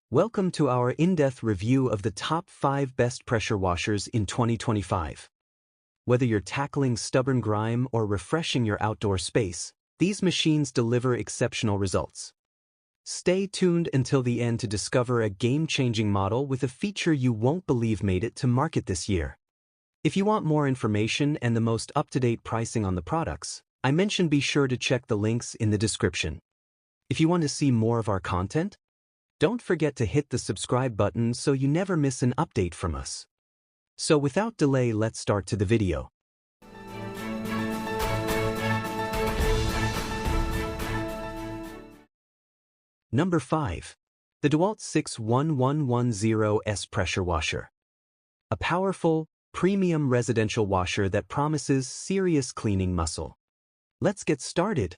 Welcome to our in-depth review of the top 5 best pressure washers in 2025. Whether you're tackling stubborn grime or refreshing your outdoor space, these machines deliver exceptional results. Stay tuned until the end to discover a game-changing model with a feature you won't believe made it to market this year. If you want more information and the most up-to-date pricing on the products I mentioned, be sure to check the links in the description. If you want to see more of our content, don't forget to hit the subscribe button so you never miss an update from us. So without delay, let's start to the video. Number 5. The Dewalt 61110S Pressure Washer. A powerful, premium residential washer that promises serious cleaning muscle. Let's get started.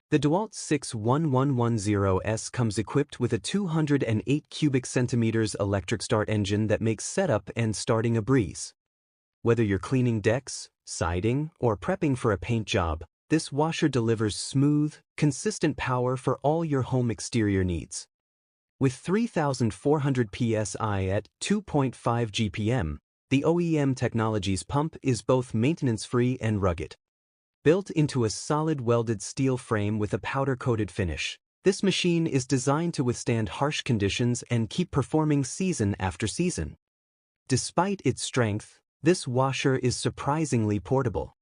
The Dewalt 61110S comes equipped with a 208 cubic centimeters electric start engine that makes setup and starting a breeze. Whether you're cleaning decks, siding, or prepping for a paint job, this washer delivers smooth, consistent power for all your home exterior needs. With 3,400 psi at 2.5 GPM, the OEM Technologies pump is both maintenance-free and rugged. Built into a solid welded steel frame with a powder-coated finish, this machine is designed to withstand harsh conditions and keep performing season after season. Despite its strength, this washer is surprisingly portable.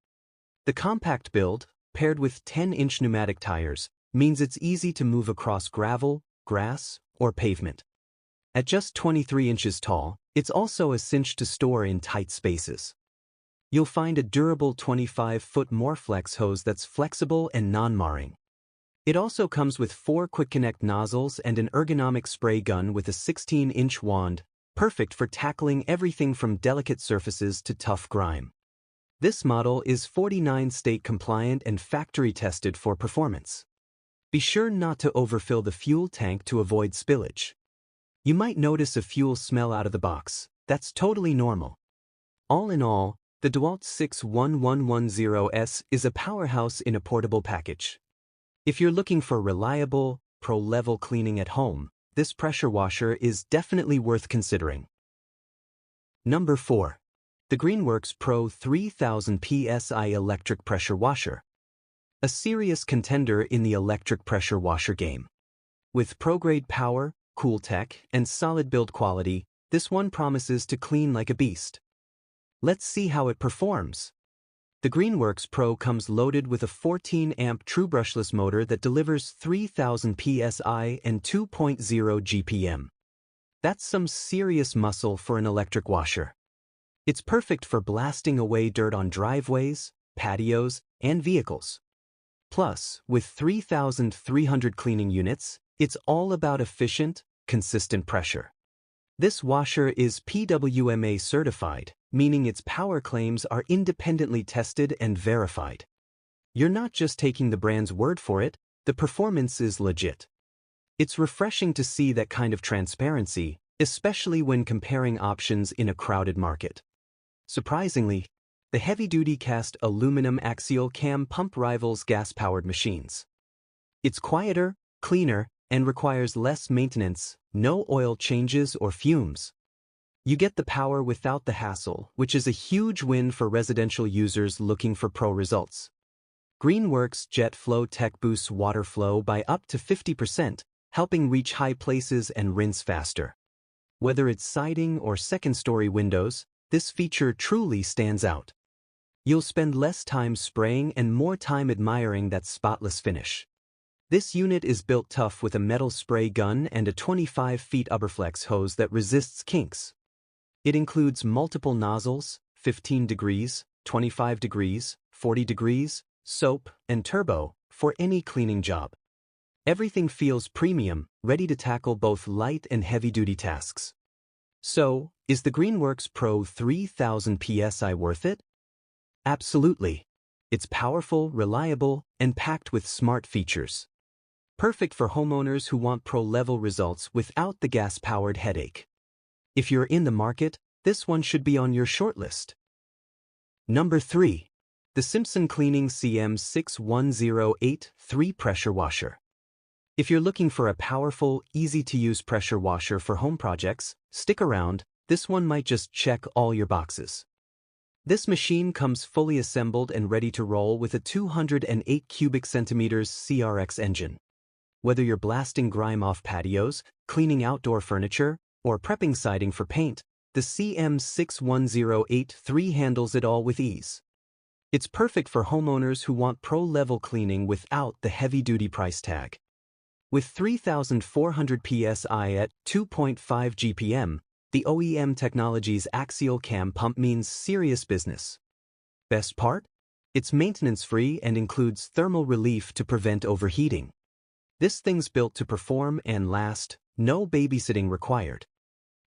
The compact build, paired with 10-inch pneumatic tires, means it's easy to move across gravel, grass, or pavement. At just 23 inches tall, it's also a cinch to store in tight spaces. You'll find a durable 25-foot Moreflex hose that's flexible and non-marring. It also comes with 4 quick-connect nozzles and an ergonomic spray gun with a 16-inch wand, perfect for tackling everything from delicate surfaces to tough grime. This model is 49 state compliant and factory tested for performance. Be sure not to overfill the fuel tank to avoid spillage. You might notice a fuel smell out of the box. That's totally normal. All in all, the Dewalt 61110S is a powerhouse in a portable package. If you're looking for reliable, pro-level cleaning at home, this pressure washer is definitely worth considering. Number 4. The Greenworks Pro 3000 PSI Electric Pressure Washer. A serious contender in the electric pressure washer game. With pro-grade power, cool tech, and solid build quality, this one promises to clean like a beast. Let's see how it performs. The Greenworks Pro comes loaded with a 14-amp true brushless motor that delivers 3,000 psi and 2.0 GPM. That's some serious muscle for an electric washer. It's perfect for blasting away dirt on driveways, patios, and vehicles. Plus, with 3,300 cleaning units, it's all about efficient, consistent pressure. This washer is PWMA certified, meaning its power claims are independently tested and verified. You're not just taking the brand's word for it, the performance is legit. It's refreshing to see that kind of transparency, especially when comparing options in a crowded market. Surprisingly, the heavy-duty cast aluminum axial cam pump rivals gas-powered machines. It's quieter, cleaner, and requires less maintenance, no oil changes or fumes. You get the power without the hassle, which is a huge win for residential users looking for pro results. Greenworks JetFlow Tech boosts water flow by up to 50%, helping reach high places and rinse faster. Whether it's siding or second-story windows, this feature truly stands out. You'll spend less time spraying and more time admiring that spotless finish. This unit is built tough with a metal spray gun and a 25-feet Uberflex hose that resists kinks. It includes multiple nozzles, 15 degrees, 25 degrees, 40 degrees, soap, and turbo, for any cleaning job. Everything feels premium, ready to tackle both light and heavy-duty tasks. So, is the Greenworks Pro 3000 PSI worth it? Absolutely. It's powerful, reliable, and packed with smart features. Perfect for homeowners who want pro-level results without the gas-powered headache. If you're in the market, this one should be on your shortlist. Number 3. The Simpson Cleaning CM61083 Pressure Washer. If you're looking for a powerful, easy-to-use pressure washer for home projects, stick around, this one might just check all your boxes. This machine comes fully assembled and ready to roll with a 208 cubic centimeters CRX engine. Whether you're blasting grime off patios, cleaning outdoor furniture, or prepping siding for paint, the CM61083 handles it all with ease. It's perfect for homeowners who want pro-level cleaning without the heavy-duty price tag. With 3,400 psi at 2.5 GPM, the OEM Technologies axial cam pump means serious business. Best part? It's maintenance-free and includes thermal relief to prevent overheating. This thing's built to perform and last, no babysitting required.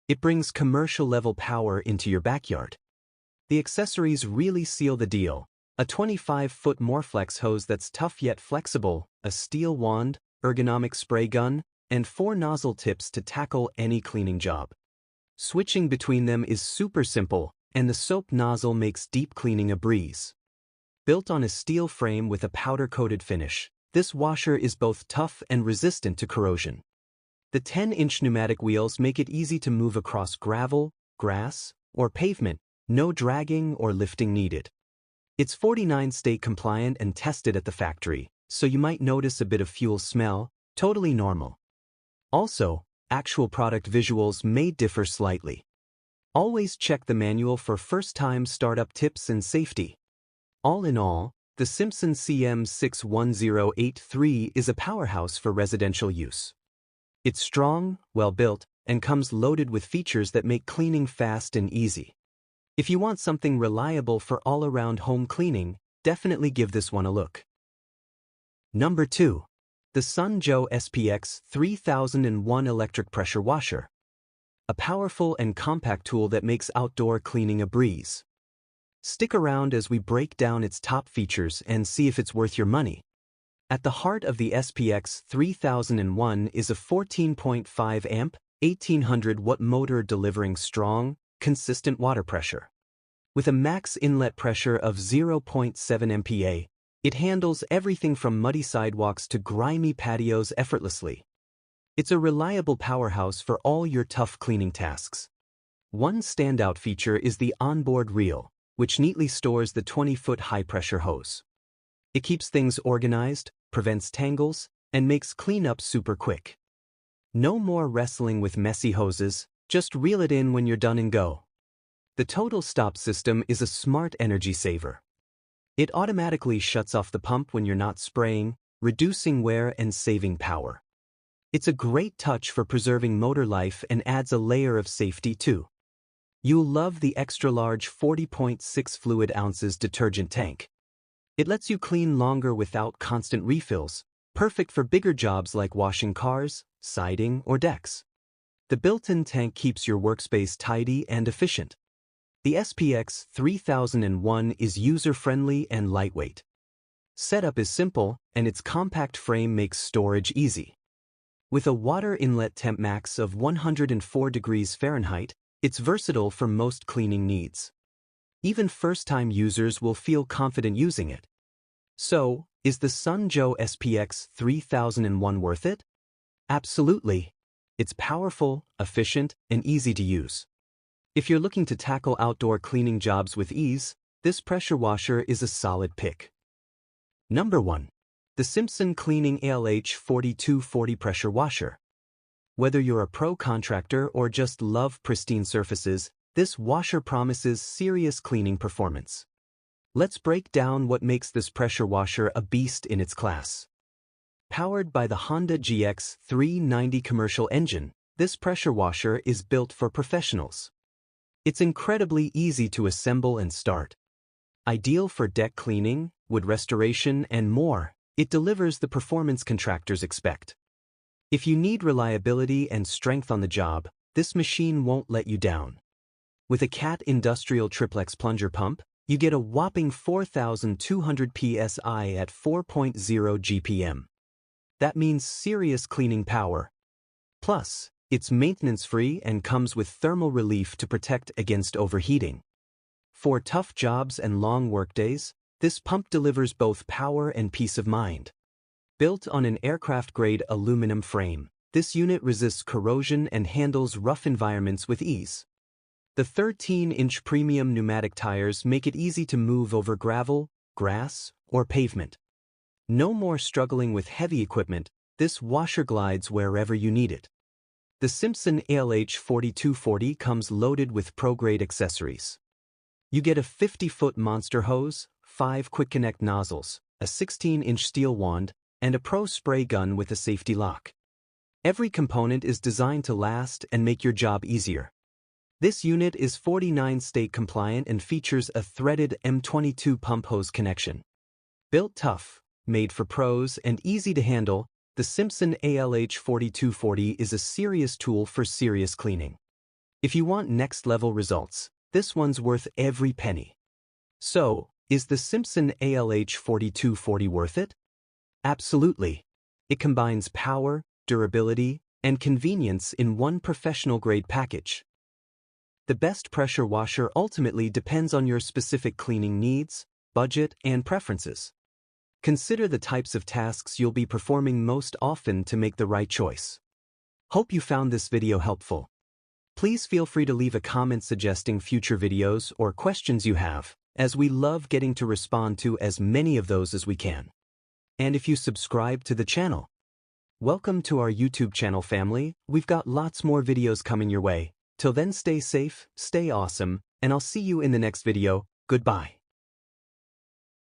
It brings commercial-level power into your backyard. The accessories really seal the deal. A 25-foot Morflex hose that's tough yet flexible, a steel wand, ergonomic spray gun, and 4 nozzle tips to tackle any cleaning job. Switching between them is super simple, and the soap nozzle makes deep cleaning a breeze. Built on a steel frame with a powder-coated finish, this washer is both tough and resistant to corrosion. The 10-inch pneumatic wheels make it easy to move across gravel, grass, or pavement, no dragging or lifting needed. It's 49 state compliant and tested at the factory, so you might notice a bit of fuel smell, totally normal. Also, actual product visuals may differ slightly. Always check the manual for first-time startup tips and safety. All in all, the Simpson CM61083 is a powerhouse for residential use. It's strong, well-built, and comes loaded with features that make cleaning fast and easy. If you want something reliable for all-around home cleaning, definitely give this one a look. Number 2. The Sunjoe SPX 3001 Electric Pressure Washer. A powerful and compact tool that makes outdoor cleaning a breeze. Stick around as we break down its top features and see if it's worth your money. At the heart of the SPX 3001 is a 14.5 amp, 1800 watt motor delivering strong, consistent water pressure. With a max inlet pressure of 0.7 MPa, it handles everything from muddy sidewalks to grimy patios effortlessly. It's a reliable powerhouse for all your tough cleaning tasks. One standout feature is the onboard reel, which neatly stores the 20-foot high-pressure hose. It keeps things organized, prevents tangles, and makes cleanup super quick. No more wrestling with messy hoses, just reel it in when you're done and go. The total stop system is a smart energy saver. It automatically shuts off the pump when you're not spraying, reducing wear and saving power. It's a great touch for preserving motor life and adds a layer of safety too. You'll love the extra-large 40.6 fluid ounces detergent tank. It lets you clean longer without constant refills, perfect for bigger jobs like washing cars, siding, or decks. The built-in tank keeps your workspace tidy and efficient. The SPX 3001 is user-friendly and lightweight. Setup is simple, and its compact frame makes storage easy. With a water inlet temp max of 104 degrees Fahrenheit, it's versatile for most cleaning needs. Even first-time users will feel confident using it. So, is the Sunjoe SPX 3001 worth it? Absolutely. It's powerful, efficient, and easy to use. If you're looking to tackle outdoor cleaning jobs with ease, this pressure washer is a solid pick. Number 1. The Simpson Cleaning ALH 4240 Pressure Washer. Whether you're a pro contractor or just love pristine surfaces, this washer promises serious cleaning performance. Let's break down what makes this pressure washer a beast in its class. Powered by the Honda GX 390 commercial engine, this pressure washer is built for professionals. It's incredibly easy to assemble and start. Ideal for deck cleaning, wood restoration, and more, it delivers the performance contractors expect. If you need reliability and strength on the job, this machine won't let you down. With a CAT Industrial Triplex plunger pump, you get a whopping 4,200 psi at 4.0 GPM. That means serious cleaning power. Plus, it's maintenance-free and comes with thermal relief to protect against overheating. For tough jobs and long workdays, this pump delivers both power and peace of mind. Built on an aircraft-grade aluminum frame, this unit resists corrosion and handles rough environments with ease. The 13-inch premium pneumatic tires make it easy to move over gravel, grass, or pavement. No more struggling with heavy equipment, this washer glides wherever you need it. The Simpson ALH4240 comes loaded with pro-grade accessories. You get a 50-foot monster hose, 5 quick-connect nozzles, a 16-inch steel wand, and a pro spray gun with a safety lock. Every component is designed to last and make your job easier. This unit is 49 state compliant and features a threaded M22 pump hose connection. Built tough, made for pros, and easy to handle, the Simpson ALH4240 is a serious tool for serious cleaning. If you want next-level results, this one's worth every penny. So, is the Simpson ALH4240 worth it? Absolutely. It combines power, durability, and convenience in one professional-grade package. The best pressure washer ultimately depends on your specific cleaning needs, budget, and preferences. Consider the types of tasks you'll be performing most often to make the right choice. Hope you found this video helpful. Please feel free to leave a comment suggesting future videos or questions you have, as we love getting to respond to as many of those as we can. And if you subscribe to the channel, welcome to our YouTube channel family. We've got lots more videos coming your way. Till then, stay safe, stay awesome, and I'll see you in the next video. Goodbye.